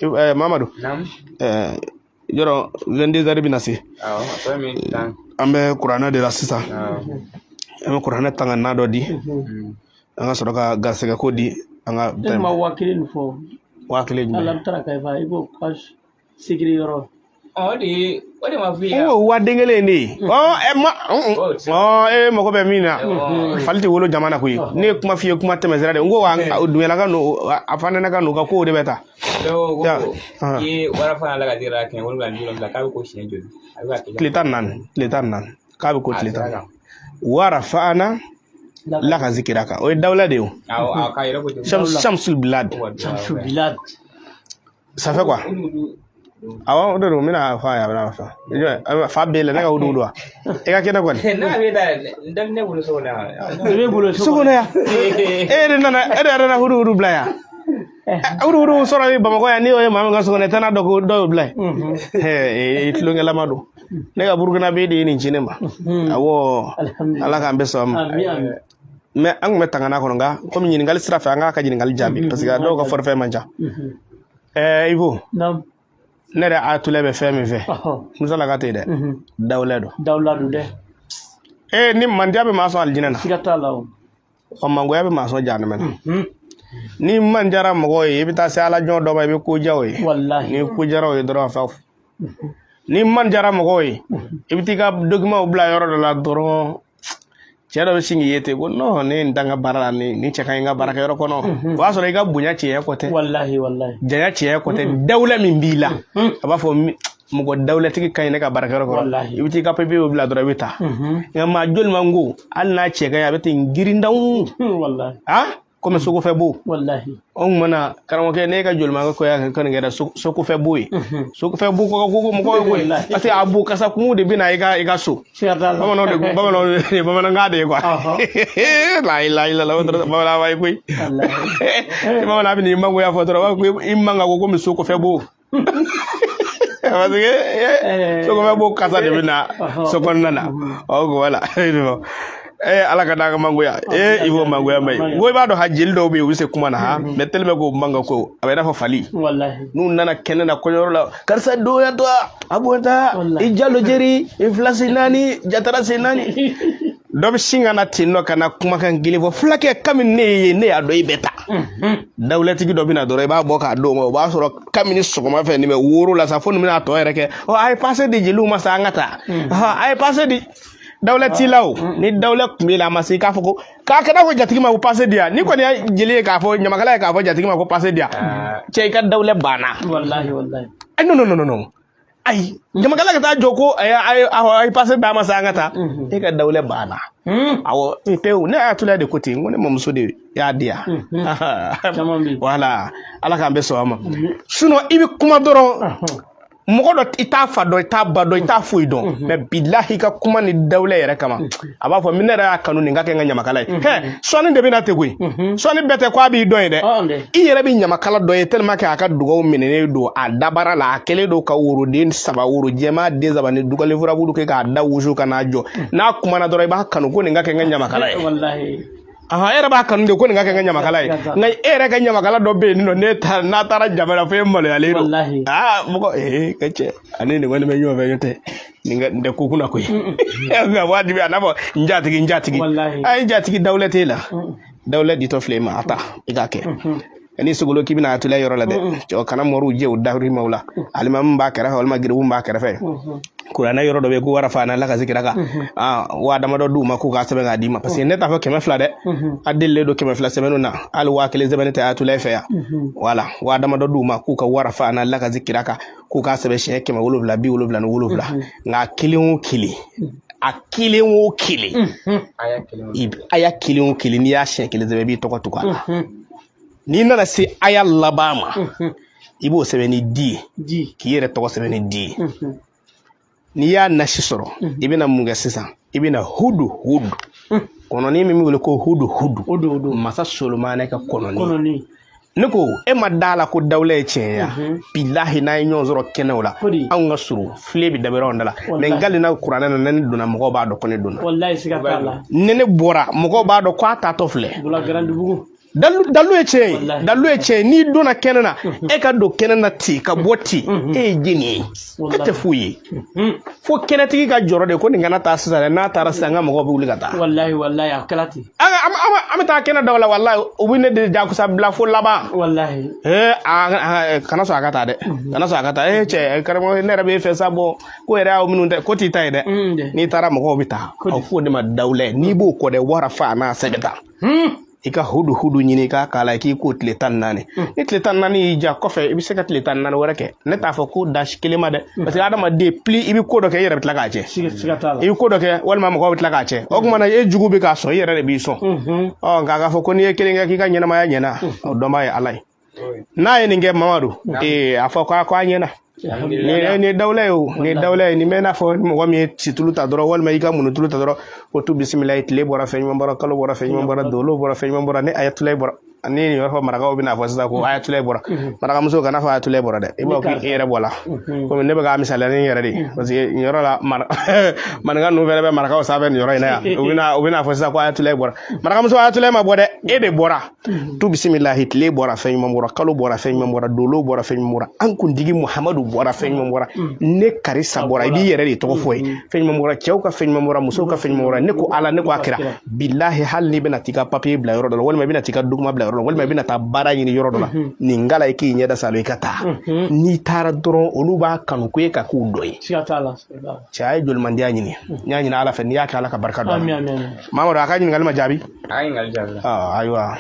Mamadou. Yɔrɔ 22 heures bɛna se. An bɛ kuranɛ de la sisan. An bɛ kuranɛ tanga na dɔ di. An ka sɔrɔ ka garisɛgɛ ko di an ka. Ne ma 1000 fɔ. 1000 jumɛn? Ala tara ka fa i b'o sigiri yɔrɔ. O de ma f'i ye. O wa den kelen de. Mɔgɔ bɛ min na. Fali tɛ wolo jamana koyi. Ne ye kuma f'i ye kuma tɛmɛ sira de. N ko dunyala ka a fana ka n'u ka kow de bɛ taa. Ye wara fana la ka dira kɛ wala la k'a bɛ ko siɲɛ joli. Tile 14 k'a bɛ ko tile 14. Wara fana la ka zikira kan o ye dawla de ye o. Shamsul Bilad. Shamsul Bilad. Ça fait quoi? Awɔ o de don n bɛna fɔ a ye a bɛna fɔ. Fa b'e la ne ka wudu wa? E ka kɛnɛ kɔni. N'a bɛ taa ne bolo so kɔnɔ. So kɔnɔ yan. E de nana wudu bila yan. Wudu sɔrɔ ni Bamakɔ yan n'i y'o ye maa min ka so kɔnɔ i tɛ n'a dɔn ko dɔ y'o bila yen. I tulonkɛlama don. Ne ka Burukina b'e de ye nin ci ne ma. Awɔ Ala k'an bɛɛ sɔn a ma. Mais an tun bɛ tangana kɔnɔ nka komi ɲininkali sira fɛ an k'a ka ɲininkali jaabi parce que a dɔw ka forfait man ca. Ivo. Ne yɛrɛ Ayatollah bɛ fɛn min fɛ Musa la ka tɛ dɛ dawla don. Dawla don dɛ. Ni mandiya bɛ maa sɔn alijinɛ na. Siga t'a la o. Mangoya bɛ maa sɔn jahanama na. Ni man diyara mɔgɔ ye i bɛ taa se Ala jɔn dɔ ma i bɛ ko diya o ye. Walahi. Ni ko diyara o ye dɔrɔn fa. Ni man diyara mɔgɔ ye i bɛ t'i ka document bila yɔrɔ dɔ la dɔrɔn cɛ dɔ bɛ sin k'i ye ten ko non ne ye nin dan n ka baara la ni cɛ ka ɲi n ka baarakɛyɔrɔ kɔnɔ o b'a sɔrɔ i ka bonya tiɲɛ kɔ tɛ. Walahi. Janya tiɲɛ kɔ tɛ dawla min b'i la a b'a fɔ mɔgɔ dawlatigi ka ɲi ne ka baarakɛyɔrɔ kɔnɔ i bɛ t'i ka papier bila dɔrɔn i bɛ taa nka maa joli man ko hali n'a cɛ ka ɲi a bɛ ten girindaw. Walahi. Comme Sokofɛ bo. Wallahi. On mana karamɔgɔkɛ ne ka joliman ko ya kan kɛra Sokofɛ bo ye. Sokofɛ bo ko mɔgɔ ye parce que a bo kasa kun de bina i ka so. Bamanankan de ye quoi. La ilaha illallah bamanankan ba ye koyi. Bamanan bɛ nin mangoya fɔ dɔrɔn ko i man ka ko komi Sokofɛ bo. Parce que Sokofɛ bo kasa de bina so kɔnɔna na. Voilà. Ala ka da ka mangoya Ivo mangoya mai go ba do hajil do be wuse kuma na ha mais tellement ko manga ko a bɛ na fa fali wallahi nu nana kɛnɛ na kɔɲɔyɔrɔ la karisa do ya to abota I jalo jeri I flasi nani jatara se nani dɔ bɛ sin kana ten nɔ kana kumakan gele fɔ fulakɛ kami ne ye ne y'a dɔn I bɛ taa dawulatigi dɔ bɛna dɔrɔn I b'a bɔ k'a d'o ma o b'a sɔrɔ kabini sɔgɔma fɛ nin bɛ woro la sa fo nin bɛna tɔ yɛrɛ kɛ a ye passé di jeliw ma sa an ka taa a ye passé di dawla tilaw ni dawla kun bɛ la a ma se k'a fɔ ko k'a kɛra ko jatigi ma ko passé di yan ni kɔni ye jeli ye k'a fɔ ɲamakala ye k'a fɔ jatigi ma ko passé di yan cɛ I ka dawla banna. Wallahi. Non ayi ɲamakala ka taa jɔ ko a ye passé d'a ma sa an ka taa e ka dawla banna. Awɔ pewu ne Ayatollah de ko ten ko ne mamuso de y'a di yan. Voilà Ala k'an bɛɛ sɔn a ma sinon I bɛ kuma dɔrɔn mɔgɔ dɔ I t'a fa dɔn I t'a ba dɔn I t'a foyi dɔn mais bilahi ka kuma ni dawla yɛrɛ kama a b'a fɔ min ne yɛrɛ y'a kanu nin ka kɛ n ka ɲamakala ye sɔɔni de bɛna ten koyi sɔɔni bɛɛ tɛ ko a b'i dɔn ye dɛ I yɛrɛ bɛ ɲamakala dɔ ye tellement que a ka dugawu minɛnen don a dabara la a kɛlen don ka woroden 3 woro jɛman den 3 ni dugalen furabulu kɛ k'a da wusu ka n'a jɔ n'a kumana dɔrɔn I b'a kanu ko nin ka kɛ n ka ɲamakala ye. Wallahi. E yɛrɛ b'a kanu de ko nin ka kɛ n ka ɲamakala ye nka e yɛrɛ ka ɲamakala dɔ bɛ yen nɔ n'a taara jamana fɔ e maloyalen don mɔgɔ ka cɛ ani nin kɔni bɛ ɲɔgɔn fɛ ɲɔtɛ nin tɛ ko kunna koyi nka wajibi a n'a fɔ n jatigi a ye jatigi dawla t'e la dawla ditɔ filɛ I ma a ta I k'a kɛ ni sogolo k'i bɛna Ayatollah yɔrɔ la dɛ cɛ kana mɔriw jɛ o dahurimaw la alimamu b'a kɛrɛfɛ walima geribu b'a kɛrɛfɛ kuranɛ yɔrɔ dɔ bɛ ko wara fana la ka zikira kan wa damadɔ d'u ma k'u k'a sɛbɛn k'a d'i ma parce que ne t'a fɔ 200 dɛ a delilen don 200 sɛbɛnnu na hali 1000 sɛbɛnni tɛ Ayatollah fɛ yan voilà wa damadɔ d'u ma k'u ka wara fana la ka zikira kan k'u k'a sɛbɛn siɲɛ 777 nka kelen o kelen a kelen o kelen aya kelen o kelen n'i y'a siɲɛ 1 sɛbɛn I b'i tɔgɔ tugu a la n'i nana se aya laban ma I b'o sɛbɛn ni di ye k'i yɛrɛ tɔgɔ sɛbɛn ni di ye n'i y'a nasi sɔrɔ I bɛna mun kɛ sisan I bɛna hudu kɔnɔni min bɛ wele ko hudu masa Solomana ka kɔnɔni ne ko e ma da la ko dawla ye tiɲɛ ya bilahi n'a ye ɲɔgɔn sɔrɔ kɛnɛw la anw ka surun file bɛ dabɛrɛ anw da la mais ngali na kuranɛ na ne donna mɔgɔw b'a dɔn ko ne donna wallahi siga t'a la ne bɔra mɔgɔw b'a dɔn ko a taatɔ filɛ dalu ye cɛ n'i donna kɛnɛ na e ka don kɛnɛ na ten ka bɔ ten e ye jeni ye e tɛ foyi ye fo kɛnɛtigi ka jɔrɔ de ko nin kana taa sisan dɛ n'a taara sisan n ka mɔgɔw bɛ wuli ka taa wallahi a kɛra ten an bɛ taa kɛnɛ daw la wallahi u bɛ ne de jagosa bila fo laban wallahi kana sɔn a ka taa dɛ kana sɔn a ka taa cɛ karamɔgɔ ne yɛrɛ b'e fɛ sa bɔ ko yɛrɛ y'aw minnu tɛ ko t'i ta ye dɛ n'i taara mɔgɔw bɛ taa aw f'o de ma dawulɛ n'i b'o kɔ dɛ wara fa n'a sɛbɛn ta i ka hudu ɲini k'a k'a la k'i ko tile 14 ni tile 14 y'i ja kɔfɛ i bɛ se ka tile 14 wɛrɛ kɛ ne t'a fɔ ko dasi kelen ma dɛ parce que adamaden pli i bɛ ko dɔ kɛ i yɛrɛ bɛ tila k'a cɛ i bɛ ko dɔ kɛ walima mɔgɔw bɛ tila k'a cɛ o kumana e jugu bɛ k'a sɔn i yɛrɛ de b'i sɔn nka k'a fɔ ko n'i ye kelen kɛ k'i ka ɲɛnamaya ɲɛna o dɔn b'a ye ala ye n'a ye nin kɛ Mamadu a fɔ k'a ɲɛna ni dawula ye o ni dawula ye nin bɛ n'a fɔ mɔgɔ min ye situlu ta dɔrɔn walima i ka munutulu ta dɔrɔn ko tu bisimila tile bɔra fɛn ɲuman bɔra kalo bɔra fɛn ɲuman bɔra dolo bɔra fɛn ɲuman bɔra ni ayatulayi bɔra ni nin yɔrɔ fɔ marakaw bɛna fɔ sisan ko ayatulayi bɔra marakamuso kana fɔ ayatulayi bɔra dɛ i b'a fɔ k'i yɛrɛ bɔra komi ne bɛ k'a misaliya ni n yɛrɛ de parce que nin yɔrɔ la maninka ninnu fɛnɛ bɛ marakaw sanfɛ nin yɔrɔ in na yan u bɛna fɔ sisan ko ayatulayi bɔra marakamuso ayatulayi ma bɔ dɛ e de bɔra tu bisimilahi tile bɔra fɛn ɲuman bɔra kalo bɔra fɛn ɲuman bɔra dolo bɔra fɛn ɲuman bɔra an kuntigi Muhamadu bɔra fɛn ɲuman bɔra ne karisa bɔra i b'i yɛrɛ de tɔgɔ fɔ ye fɛn ɲuman bɔra cɛw ka fɛn ɲuman bɔra musow ka fɛn ɲuman bɔra ne ko ala ne ko a kɛra bilahi hali n'i bɛna t'i ka papiye bila yɔrɔ dɔ la walima i bɛna t'i ka doguma bila yɔrɔ la walima i bɛna taa baara ɲini yɔrɔ dɔ la nin gala i k'i ɲɛda salo i ka taa n'i taara dɔrɔn olu b'a kanu ko e ka k'u dɔ ye cɛ a ye jolimandiya ɲini n y'a ɲini ala fɛ n'i y'a kɛ ala ka barika dɔn Mamadu a ka ɲininkali ma jaabi ayiwa